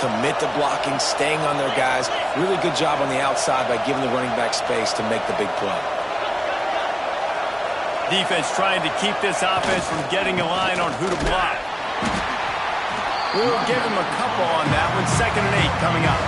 commit to blocking, staying on their guys. Really good job on the outside by giving the running back space to make the big play. Defense trying to keep this offense from getting a line on who to block. We'll give him a couple on that one. 2nd and 8 coming up.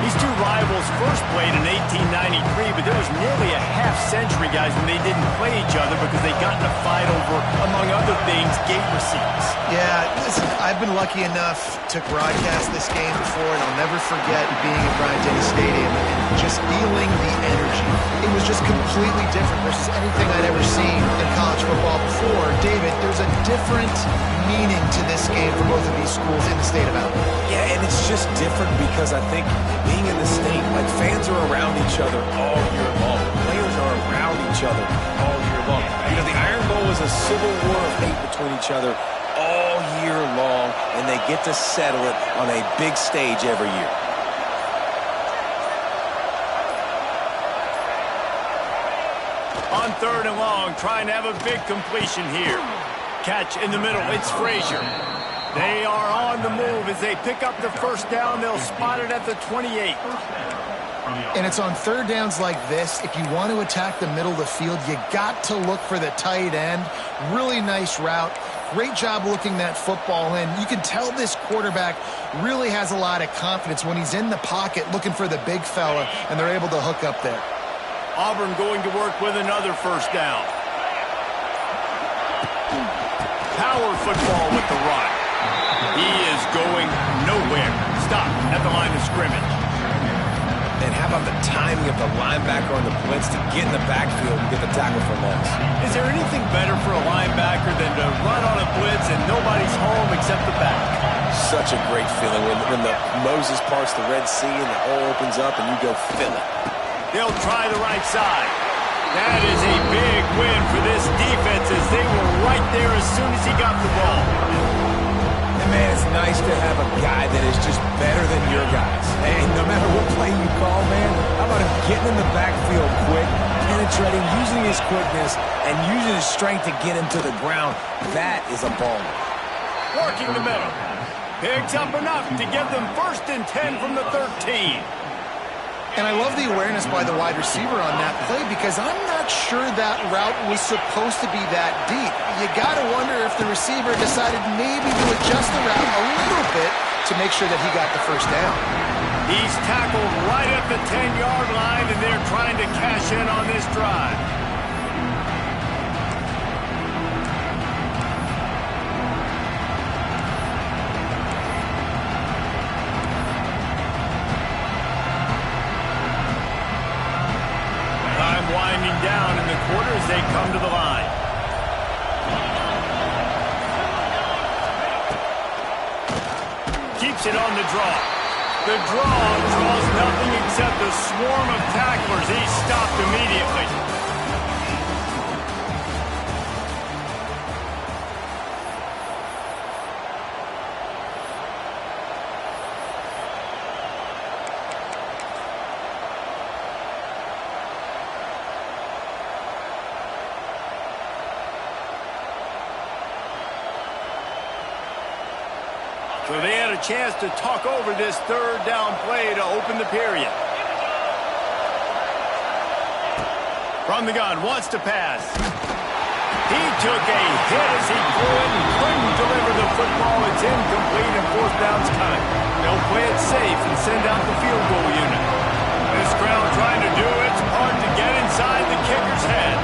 These two rivals first played in 1893, but there was nearly a half-century, guys, when they didn't play each other because they got in a fight over, among other things, gate receipts. Yeah, listen, I've been lucky enough to broadcast this game before, and I'll never forget being at Bryant-Denny Stadium and just feeling the energy. It was just completely different versus anything I'd ever seen in college football before. David, there's a different meaning to this game for both of these schools in the state of Alabama. Yeah, and it's just different because I think being in the state, like, fans are around each other all year long. Players are around each other all year long. You know, the Iron Bowl is a civil war of hate between each other all year long, and they get to settle it on a big stage every year. On 3rd and long, trying to have a big completion here. Catch in the middle, it's Frazier. They are on the move as they pick up the first down. They'll spot it at the 28. And it's on 3rd downs like this. If you want to attack the middle of the field, you got to look for the tight end. Really nice route. Great job looking that football in. You can tell this quarterback really has a lot of confidence when he's in the pocket looking for the big fella, and they're able to hook up there. Auburn going to work with another first down. Power football with the run. He is going nowhere. Stop at the line of scrimmage. And how about the timing of the linebacker on the blitz to get in the backfield and get the tackle for loss? Is there anything better for a linebacker than to run on a blitz and nobody's home except the back? Such a great feeling when the Moses parts the Red Sea and the hole opens up and you go fill it. They'll try the right side. That is a big win for this defense as they were right there as soon as he got the ball. And man, it's nice to have a guy that is just better than your guys. And no matter what play you call, man, how about him getting in the backfield quick, penetrating, using his quickness, and using his strength to get him to the ground. That is a baller. Working the middle. Picks up enough to give them 1st and 10 from the 13. And I love the awareness by the wide receiver on that play because I'm not sure that route was supposed to be that deep. You got to wonder if the receiver decided maybe to adjust the route a little bit to make sure that he got the first down. He's tackled right at the 10-yard line, and they're trying to cash in on this drive. Winding down in the quarter as they come to the line. Keeps it on the draw. The draw draws nothing except a swarm of tacklers. He's stopped immediately. So they had a chance to talk over this 3rd down play to open the period. From the gun, wants to pass. He took a hit as he threw it and couldn't deliver the football. It's incomplete and 4th down's coming. They'll play it safe and send out the field goal unit. This crowd trying to do its part to get inside the kicker's head.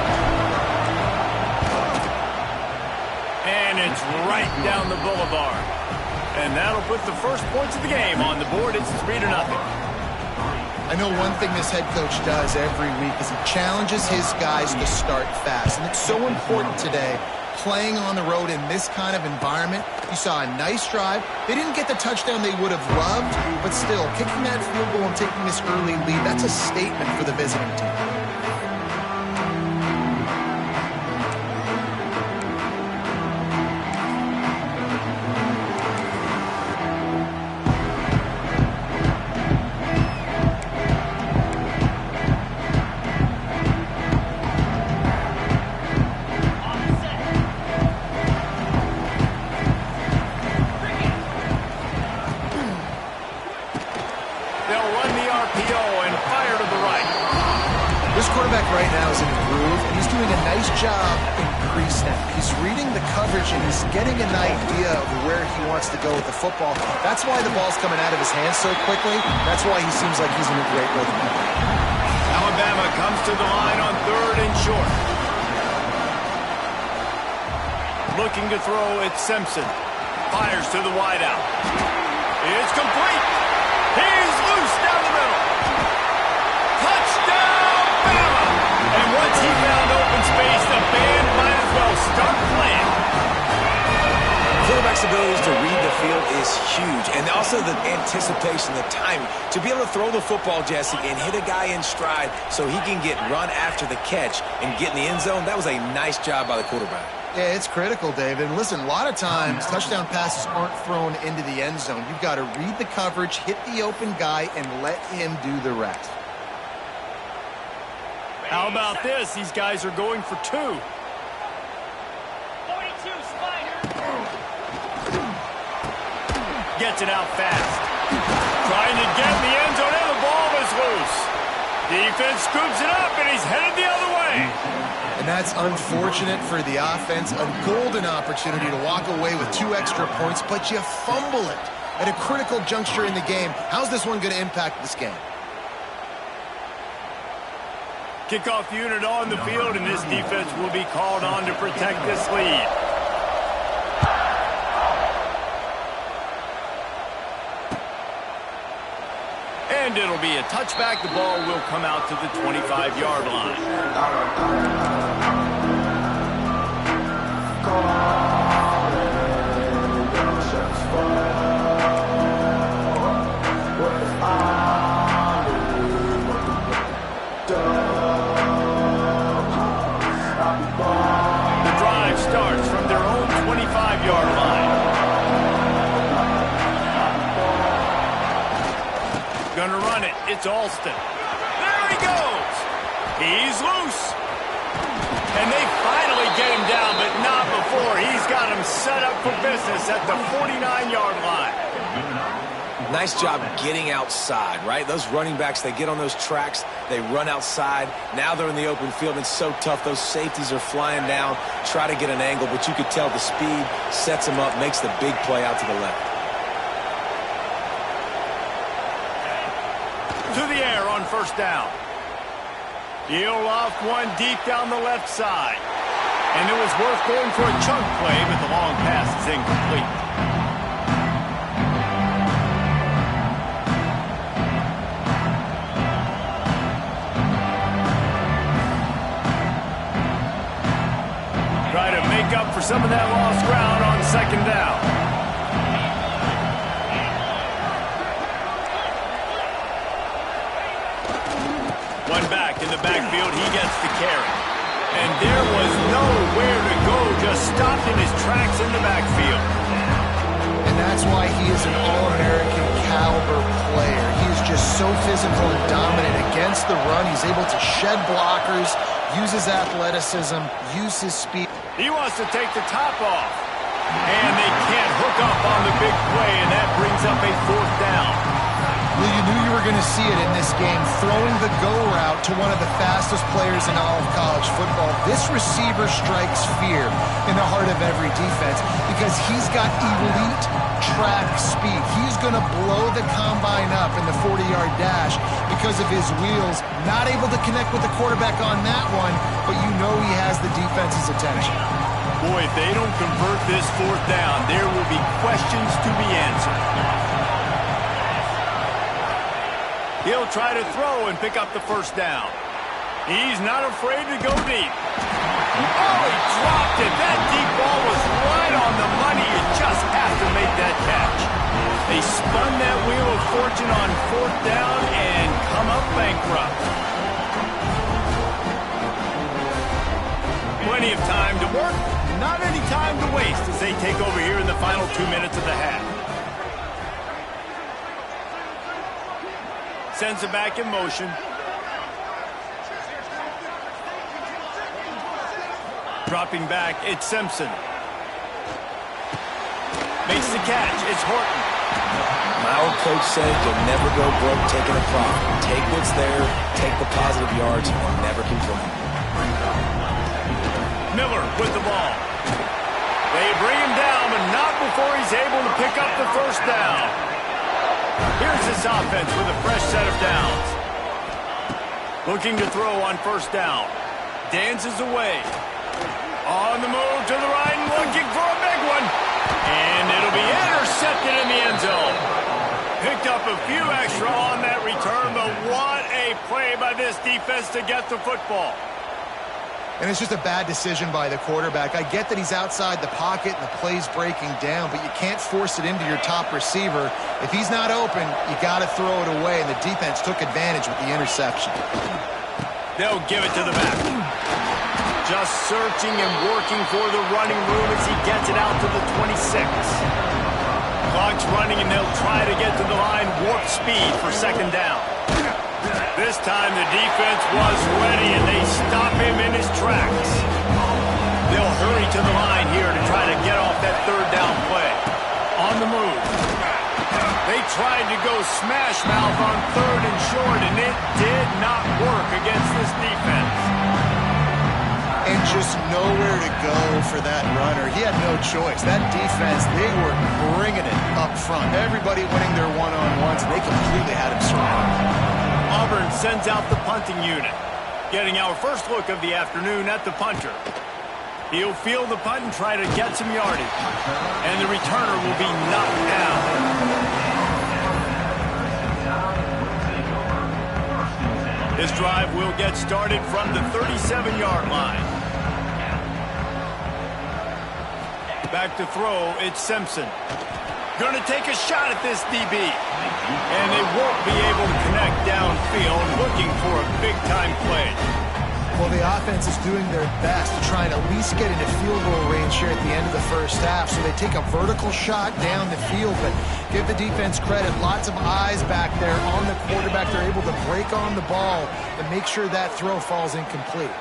And it's right down the boulevard. And that'll put the first points of the game on the board. It's 3-0. I know one thing this head coach does every week is he challenges his guys to start fast. And it's so important today, playing on the road in this kind of environment. You saw a nice drive. They didn't get the touchdown they would have loved, but still, kicking that field goal and taking this early lead, that's a statement for the visiting team. They'll run the RPO and fire to the right. This quarterback right now is in a groove, and he's doing a nice job in pre-snap. He's reading the coverage, and he's getting an idea of where he wants to go with the football. That's why the ball's coming out of his hands so quickly. That's why he seems like he's in a great rhythm. Alabama comes to the line on 3rd and short. Looking to throw, it's Simpson. Fires to the wideout. It's complete. He's loose down the middle. Touchdown, Bama! And once he found open space, the band might as well start playing. Quarterback's abilities to read the field is huge, and also the anticipation, the timing. To be able to throw the football, Jesse, and hit a guy in stride so he can get run after the catch and get in the end zone, that was a nice job by the quarterback. Yeah, it's critical, David. And listen, a lot of times touchdown passes aren't thrown into the end zone. You've got to read the coverage, hit the open guy, and let him do the rest. How about this? These guys are going for 2. 42, Slider. Gets it out fast. Trying to get in the end zone, and the ball is loose. Defense scoops it up, and he's headed the other way. And that's unfortunate for the offense. A golden opportunity to walk away with 2 extra points, but you fumble it at a critical juncture in the game. How's this one going to impact this game? Kickoff unit on the field, and this defense will be called on to protect this lead. And it'll be a touchback. The ball will come out to the 25-yard line. The drive starts from their own 25-yard line. Gonna run it. It's Alston. There he goes. He's loose. And they finally get him down, but not before. He's got him set up for business at the 49-yard line. Nice job getting outside, right? Those running backs, they get on those tracks, they run outside. Now they're in the open field. It's so tough. Those safeties are flying down, try to get an angle, but you could tell the speed sets them up, makes the big play out to the left. To the air on 1st down. He'll loft one deep down the left side. And it was worth going for a chunk play, but the long pass is incomplete. Try to make up for some of that lost ground on 2nd down. One back in the backfield, he gets the carry. And there was nowhere to go, just stopped in his tracks in the backfield. And that's why he is an All-American caliber player. He is just so physical and dominant against the run. He's able to shed blockers, use his athleticism, use his speed. He wants to take the top off. And they can't hook up on the big play, and that brings up a 4th down. Well, you knew you were going to see it in this game, throwing the go route to one of the fastest players in all of college football. This receiver strikes fear in the heart of every defense because he's got elite track speed. He's going to blow the combine up in the 40-yard dash because of his wheels. Not able to connect with the quarterback on that one, but you know he has the defense's attention. Boy, if they don't convert this 4th down, there will be questions to be answered. He'll try to throw and pick up the 1st down. He's not afraid to go deep. Oh, he dropped it. That deep ball was right on the money. You just have to make that catch. They spun that wheel of fortune on 4th down and come up bankrupt. Plenty of time to work, not any time to waste as they take over here in the final 2 minutes of the half. Sends it back in motion. Dropping back, it's Simpson. Makes the catch, it's Horton. Mild coach said, you'll never go broke taking a profit. Take what's there, take the positive yards, and never complain. Miller with the ball. They bring him down, but not before he's able to pick up the first down. Here's this offense with a fresh set of downs. Looking to throw on first down. Dances away. On the move to the right, looking for a big one. And it'll be intercepted in the end zone. Picked up a few extra on that return, but what a play by this defense to get the football. And it's just a bad decision by the quarterback. I get that he's outside the pocket and the play's breaking down, but you can't force it into your top receiver. If he's not open, you got to throw it away, and the defense took advantage with the interception. They'll give it to the back. Just searching and working for the running room as he gets it out to the 26. Clock's running, and they'll try to get to the line warp speed for second down. This time the defense was ready, and they stop him in his tracks. They'll hurry to the line here to try to get off that third down play. On the move. They tried to go smash mouth on third and short, and it did not work against this defense. And just nowhere to go for that runner. He had no choice. That defense, they were bringing it up front. Everybody winning their one-on-ones, and they completely had him surrounded. Auburn sends out the punting unit. Getting our first look of the afternoon at the punter. He'll field the punt and try to get some yardage. And the returner will be knocked down. This drive will get started from the 37-yard line. Back to throw, it's Simpson. Going to take a shot at this DB. And they won't be able to connect downfield, looking for a big-time play. Well, the offense is doing their best to try and at least get into field goal range here at the end of the first half. So they take a vertical shot down the field, but give the defense credit. Lots of eyes back there on the quarterback. They're able to break on the ball and make sure that throw falls incomplete.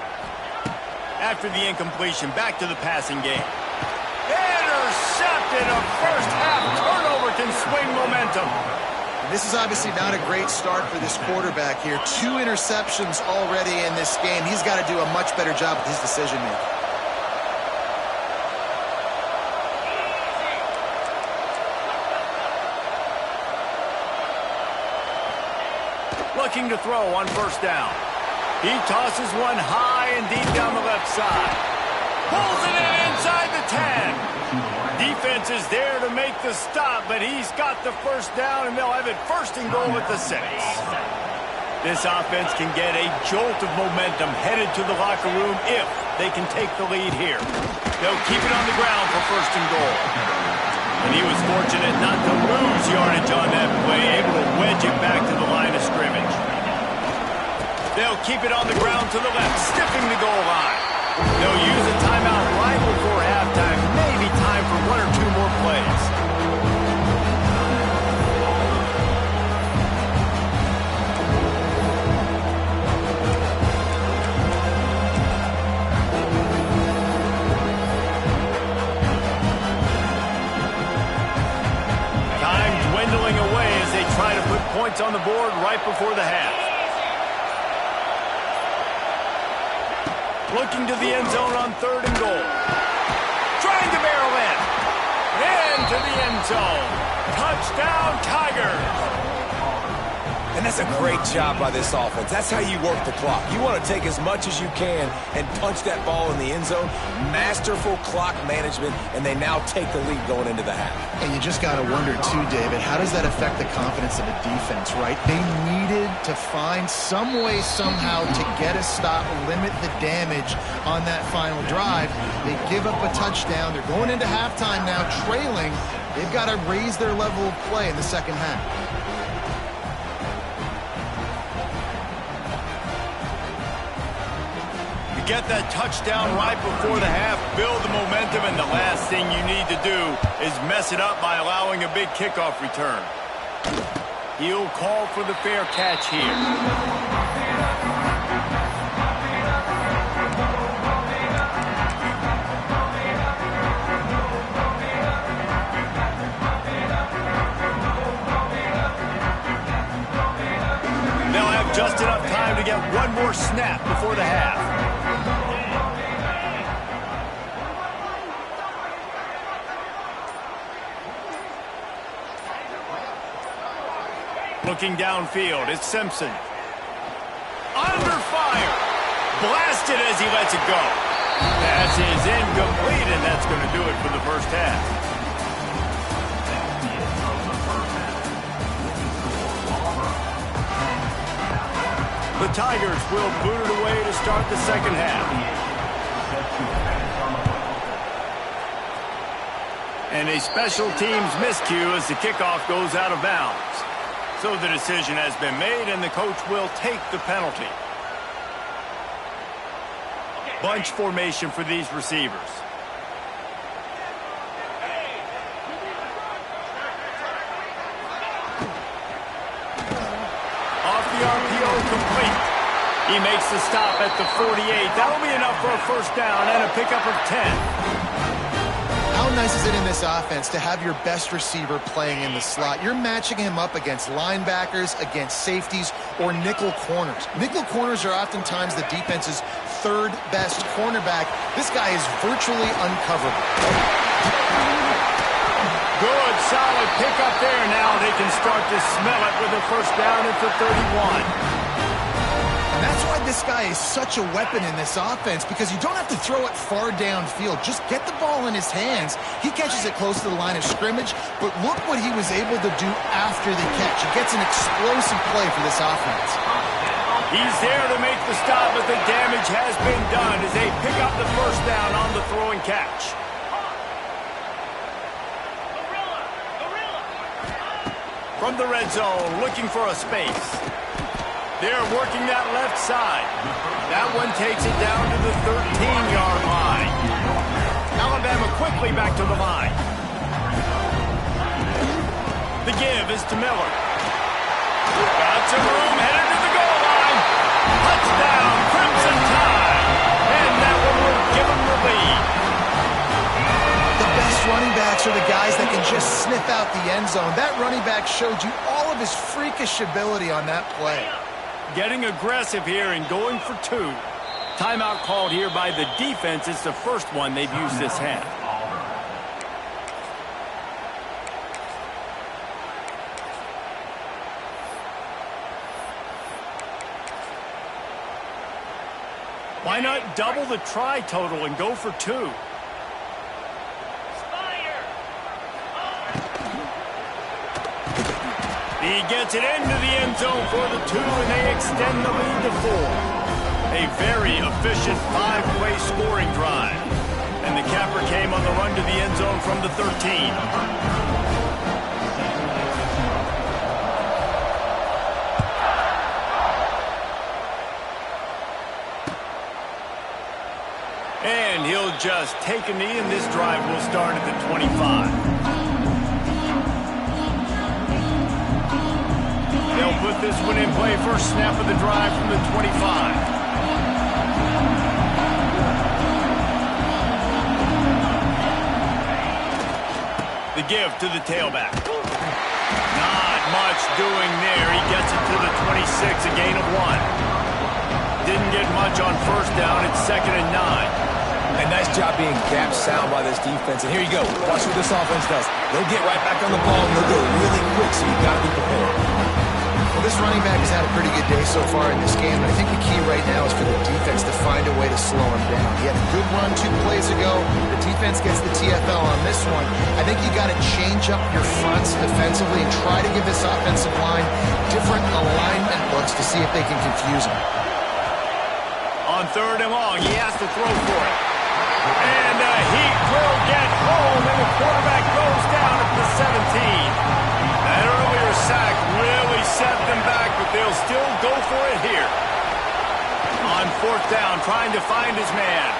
After the incompletion, back to the passing game. Intercepted. A first half turnover can swing momentum. This is obviously not a great start for this quarterback here. 2 interceptions already in this game. He's got to do a much better job with his decision-making. Looking to throw on first down. He tosses one high and deep down the left side. Pulls it in inside the 10. Defense is there to make the stop, but he's got the first down, and they'll have it first and goal at the 6. This offense can get a jolt of momentum headed to the locker room if they can take the lead here. They'll keep it on the ground for first and goal. And he was fortunate not to lose yardage on that play, able to wedge it back to the line of scrimmage. They'll keep it on the ground to the left, stiffing the goal line. They'll use a timeout right before halftime. Maybe time for 1 or 2 more plays. Time dwindling away as they try to put points on the board right before the half. Looking to the end zone on third and goal. Trying to barrel in. Into the end zone. Touchdown, Tigers. And that's a great job by this offense. That's how you work the clock. You want to take as much as you can and punch that ball in the end zone. Masterful clock management, and they now take the lead going into the half. And you just got to wonder, too, David, how does that affect the confidence of a defense, right? They needed to find some way, somehow, to get a stop, limit the damage on that final drive. They give up a touchdown. They're going into halftime now, trailing. They've got to raise their level of play in the second half. Get that touchdown right before the half, build the momentum, and the last thing you need to do is mess it up by allowing a big kickoff return. He'll call for the fair catch here. Just enough time to get one more snap before the half. Looking downfield, it's Simpson. Under fire. Blasted as he lets it go. Pass is incomplete, and that's going to do it for the first half. The Tigers will boot it away to start the second half. And a special teams miscue as the kickoff goes out of bounds. So the decision has been made, and the coach will take the penalty. Bunch formation for these receivers. Off the RPO, complete. He makes the stop at the 48. That'll be enough for a first down and a pickup of 10. How nice is it in this offense to have your best receiver playing in the slot? You're matching him up against linebackers, against safeties, or nickel corners. Nickel corners are oftentimes the defense's third best cornerback. This guy is virtually uncoverable. Good, solid pickup there. Now they can start to smell it with a first down at the 31. That's why this guy is such a weapon in this offense, because you don't have to throw it far downfield. Just get the ball in his hands. He catches it close to the line of scrimmage, but look what he was able to do after the catch. He gets an explosive play for this offense. He's there to make the stop, but the damage has been done as they pick up the first down on the throw and catch. From the red zone, looking for a space. They're working that left side. That one takes it down to the 13-yard line. Alabama quickly back to the line. The give is to Miller. Got some room, headed to the goal line. Touchdown, Crimson Tide. And that one will give them the lead. The best running backs are the guys that can just sniff out the end zone. That running back showed you all of his freakish ability on that play. Getting aggressive here and going for two. Timeout called here by the defense. It's the first one they've used this half. Why not double the try total and go for two? He gets it into the end zone for the two, and they extend the lead to 4. A very efficient 5-play scoring drive. And the capper came on the run to the end zone from the 13. And he'll just take a knee, and this drive will start at the 25. They'll put this one in play. First snap of the drive from the 25. The give to the tailback. Not much doing there. He gets it to the 26, a gain of 1. Didn't get much on first down. It's 2nd and 9. And nice job being gap sound by this defense. And here you go. Watch what this offense does. They'll get right back on the ball, and they'll do it really quick, so you've got to be prepared. Well, this running back has had a pretty good day so far in this game, and I think the key right now is for the defense to find a way to slow him down. He had a good run 2 plays ago. The defense gets the TFL on this one. I think you got to change up your fronts defensively and try to give this offensive line different alignment looks to see if they can confuse him. On 3rd and long, he has to throw for it. And he will get home, and the quarterback goes down at the 17. That earlier sack really set them back, but they'll still go for it here. On 4th down, trying to find his man.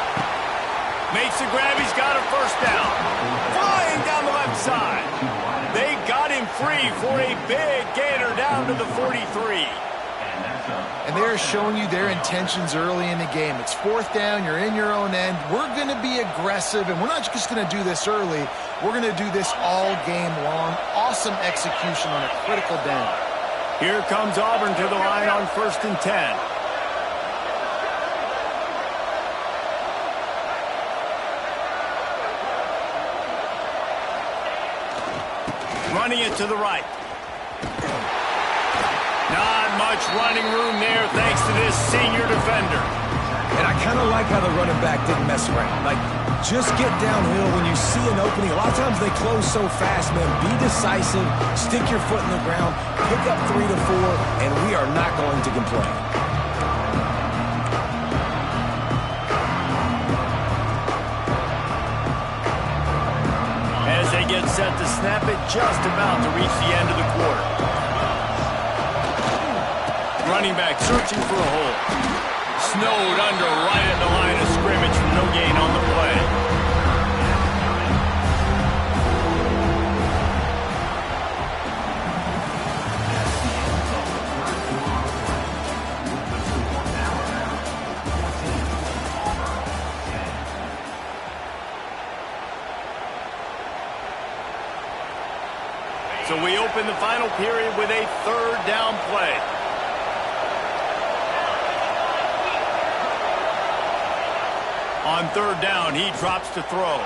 Makes the grab, he's got a first down. Flying down the left side. They got him free for a big gainer down to the 43. And they're showing you their intentions early in the game. It's 4th down, you're in your own end. We're going to be aggressive, and we're not just going to do this early. We're going to do this all game long. Awesome execution on a critical down. Here comes Auburn to the line on 1st and 10. Running it to the right. Not much running room there thanks to this senior defender. And I kind of like how the running back didn't mess around. Like, just get downhill when you see an opening. A lot of times they close so fast, man. Be decisive, stick your foot in the ground, pick up 3 to 4, and we are not going to complain. As they get set to snap it, just about to reach the end of the quarter. Running back searching for a hole. Snowed under right at the line of scrimmage for no gain on the play. So we open the final period with a 3rd down play. On 3rd down, he drops to throw.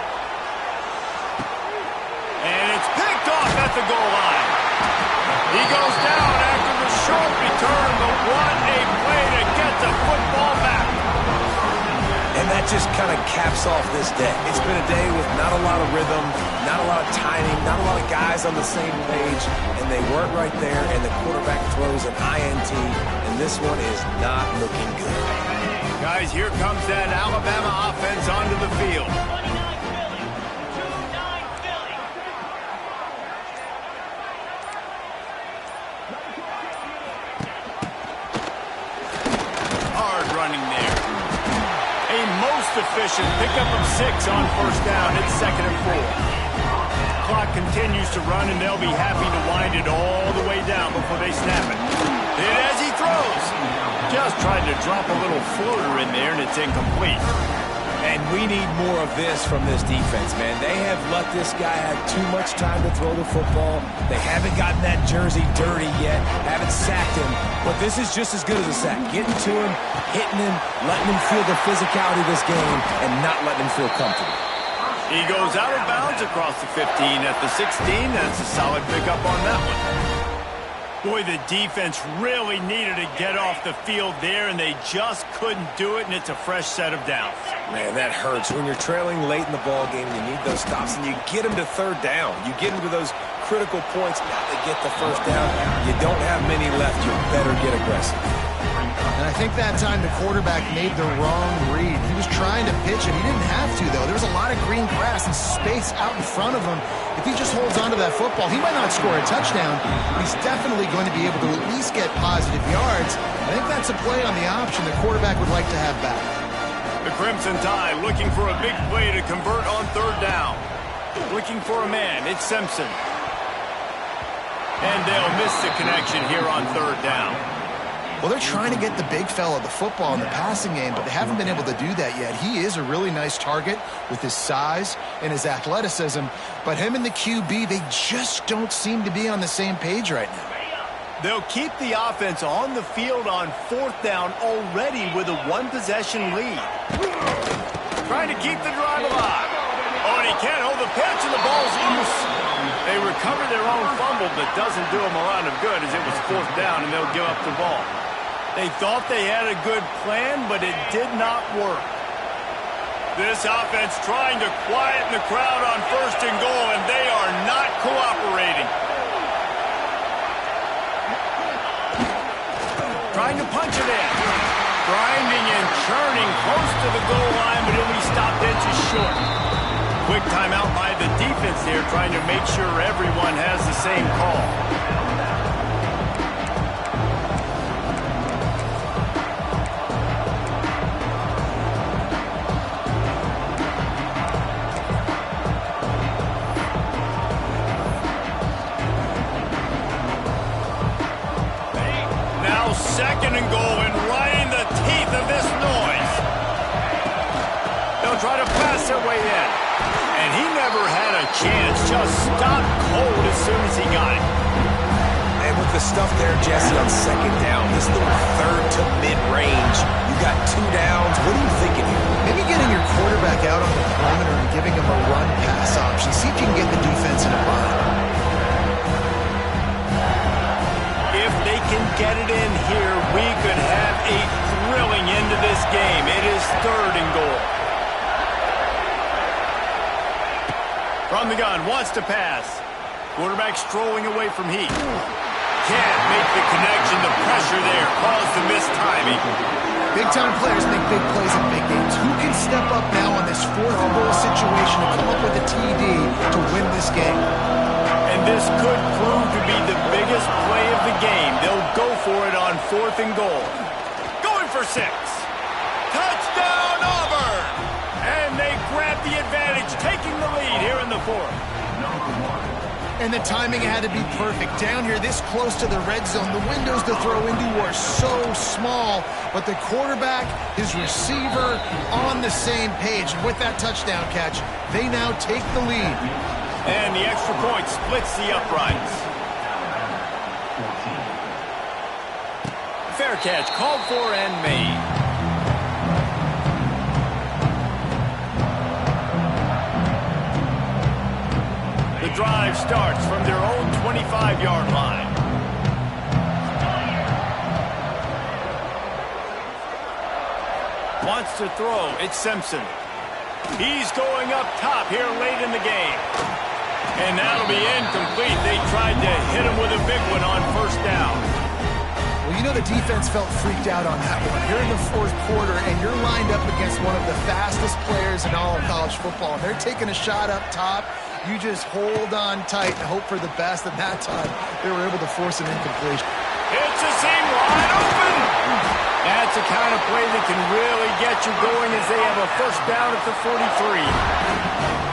And it's picked off at the goal line. He goes down after the short return, but what a play to get the football back. And that just kind of caps off this day. It's been a day with not a lot of rhythm, not a lot of timing, not a lot of guys on the same page, and they weren't right there, and the quarterback throws an INT, and this one is not looking good. Guys, here comes that Alabama offense onto the field. Hard running there. A most efficient pickup of 6 on 1st down. It's 2nd and 4. Clock continues to run, and they'll be happy to wind it all the way down before they snap it. Hit as he throws. Just tried to drop a little floater in there, and it's incomplete. And we need more of this from this defense, man. They have let this guy have too much time to throw the football. They haven't gotten that jersey dirty yet, haven't sacked him. But this is just as good as a sack. Getting to him, hitting him, letting him feel the physicality of this game, and not letting him feel comfortable. He goes out of bounds across the 15 at the 16. That's a solid pickup on that one. Boy, the defense really needed to get off the field there, and they just couldn't do it, and it's a fresh set of downs. Man, that hurts. When you're trailing late in the ball game, you need those stops, and you get them to 3rd down. You get them to those critical points. Now they get the 1st down. You don't have many left. You better get aggressive. And I think that time the quarterback made the wrong read. He was trying to pitch it. He didn't have to, though. There was a lot of green grass and space out in front of him. If he just holds on to that football, he might not score a touchdown, but he's definitely going to be able to at least get positive yards. I think that's a play on the option the quarterback would like to have back. The Crimson Tide looking for a big play to convert on 3rd down. Looking for a man. It's Simpson. And they'll miss the connection here on 3rd down. Well, they're trying to get the big fella the football in the passing game, but they haven't been able to do that yet. He is a really nice target with his size and his athleticism, but him and the QB, they just don't seem to be on the same page right now. They'll keep the offense on the field on 4th down already with a 1-possession lead. Trying to keep the drive alive. Oh, and he can't hold the pitch, and the ball's loose. They recover their own fumble, but doesn't do them a lot of good as it was 4th down, and they'll give up the ball. They thought they had a good plan, but it did not work. This offense trying to quieten the crowd on 1st and goal, and they are not cooperating. Trying to punch it in. Grinding and churning close to the goal line, but he'll be stopped inches short. Quick timeout by the defense there, trying to make sure everyone has the same call. Now 2nd and goal, and right in the teeth of this noise. They'll try to pass their way in. And he never had a chance, just stopped cold as soon as he got it. And with the stuff there, Jesse, on second down. This little third to mid-range. You got 2 downs. What are you thinking here? Maybe getting your quarterback out on the perimeter and giving him a run-pass option. See if you can get the defense in a bind. If they can get it in here, we could have a thrilling end to this game. It is 3rd and goal. From the gun, wants to pass. Quarterback strolling away from heat. Can't make the connection. The pressure there caused the missed timing. Big-time players make big plays in big games. Who can step up now on this 4th and goal situation to come up with a TD to win this game? And this could prove to be the biggest play of the game. They'll go for it on 4th and goal. Going for 6. Touchdown, Auburn! And they grab the advantage, taking the lead here in the 4th. And the timing had to be perfect. Down here, this close to the red zone, the windows to throw into are so small, but the quarterback, his receiver, on the same page. And with that touchdown catch, they now take the lead. And the extra point splits the uprights. Fair catch, called for and made. The drive starts from their own 25-yard line. Wants to throw. It's Simpson. He's going up top here late in the game. And that'll be incomplete. They tried to hit him with a big one on 1st down. Well, you know the defense felt freaked out on that one. You're in the 4th quarter, and you're lined up against one of the fastest players in all of college football. And they're taking a shot up top. You just hold on tight and hope for the best. And that time, they were able to force an incompletion. It's a seam wide open. That's the kind of play that can really get you going as they have a 1st down at the 43.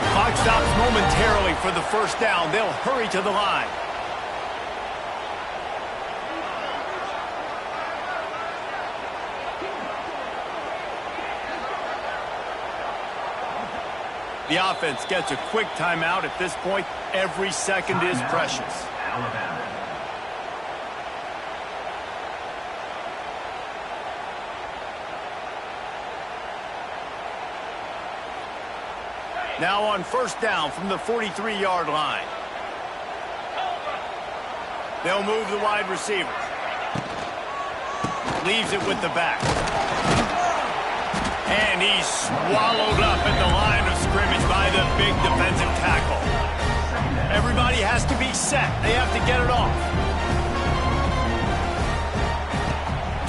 Clock stops momentarily for the 1st down. They'll hurry to the line. The offense gets a quick timeout. At this point, every second is precious. Now on 1st down from the 43-yard line. They'll move the wide receiver. Leaves it with the back. And he's swallowed up at the line of scrimmage by the big defensive tackle. Everybody has to be set. They have to get it off.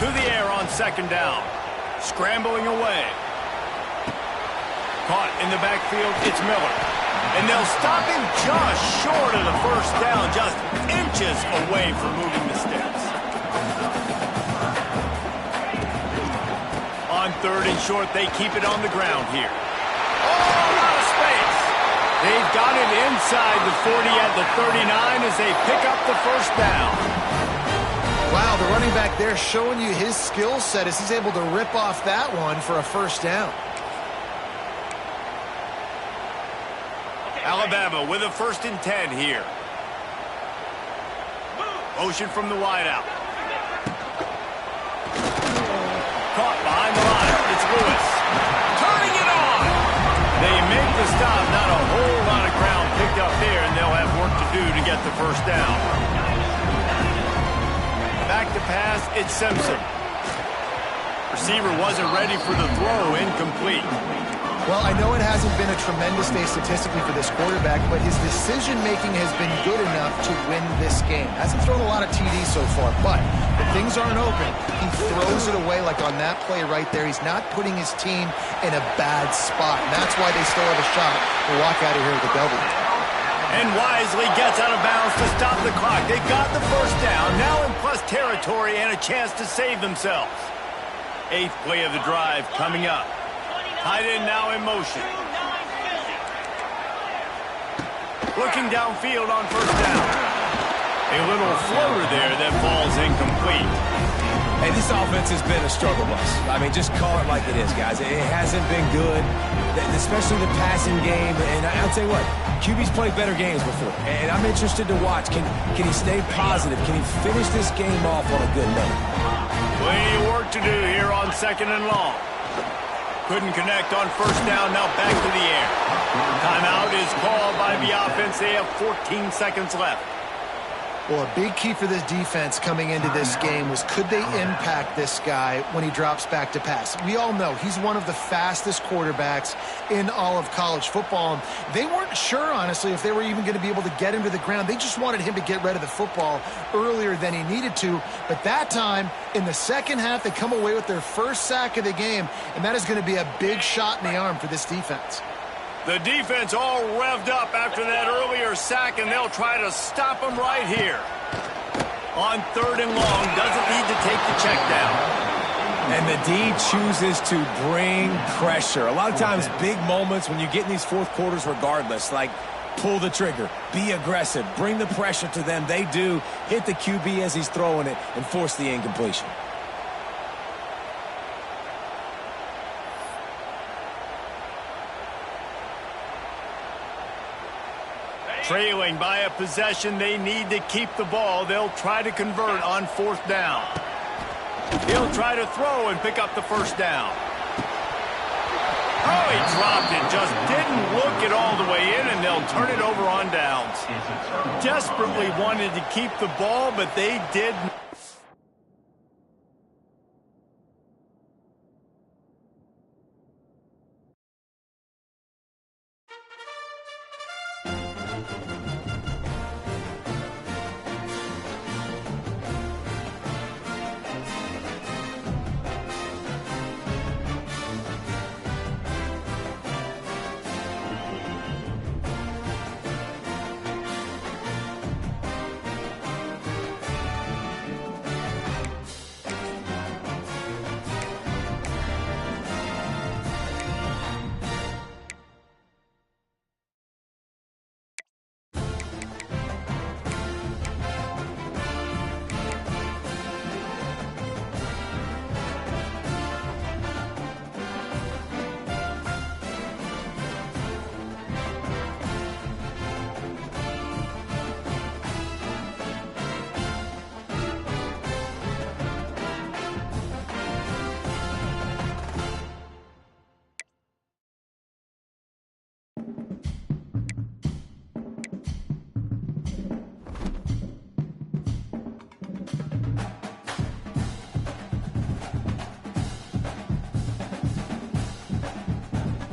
To the air on 2nd down. Scrambling away. Caught in the backfield, it's Miller. And they'll stop him just short of the 1st down, just inches away from moving the sticks. On 3rd and short, they keep it on the ground here. Oh, a lot of space. They've got it inside the 40 at the 39 as they pick up the 1st down. Wow, the running back there showing you his skill set as he's able to rip off that one for a 1st down. Alabama with a 1st and 10 here. Motion from the wideout. Caught behind the line. It's Lewis. Turning it on. They make the stop. Not a whole lot of ground picked up there, and they'll have work to do to get the 1st down. Back to pass. It's Simpson. Receiver wasn't ready for the throw. Incomplete. Well, I know it hasn't been a tremendous day statistically for this quarterback, but his decision-making has been good enough to win this game. Hasn't thrown a lot of TDs so far, but if things aren't open, he throws it away like on that play right there. He's not putting his team in a bad spot, and that's why they still have a shot to walk out of here with a W. And wisely gets out of bounds to stop the clock. They got the 1st down, now in plus territory and a chance to save themselves. 8th play of the drive coming up. Tight end now in motion. Looking downfield on 1st down. A little floater there that falls incomplete. Hey, this offense has been a struggle bus. I mean, just call it like it is, guys. It hasn't been good, especially the passing game. And I'll tell you what, QB's played better games before. And I'm interested to watch. Can he stay positive? Can he finish this game off on a good note? Plenty of work to do here on 2nd and long. Couldn't connect on 1st down. Now back to the air. Timeout is called by the offense. They have 14 seconds left. Well, a big key for this defense coming into this game was, could they impact this guy when he drops back to pass? We all know he's one of the fastest quarterbacks in all of college football. They weren't sure, honestly, if they were even going to be able to get him to the ground. They just wanted him to get rid of the football earlier than he needed to. But that time, in the second half, they come away with their first sack of the game, and that is going to be a big shot in the arm for this defense. The defense all revved up after that earlier sack, and they'll try to stop him right here. On 3rd and long, doesn't need to take the check down. And the D chooses to bring pressure. A lot of times, big moments when you get in these fourth quarters regardless, like pull the trigger, be aggressive, bring the pressure to them. They do hit the QB as he's throwing it and force the incompletion. Trailing by a possession, they need to keep the ball. They'll try to convert on 4th down. He'll try to throw and pick up the 1st down. Oh, he dropped it. Just didn't look it all the way in, and they'll turn it over on downs. Desperately wanted to keep the ball, but they did.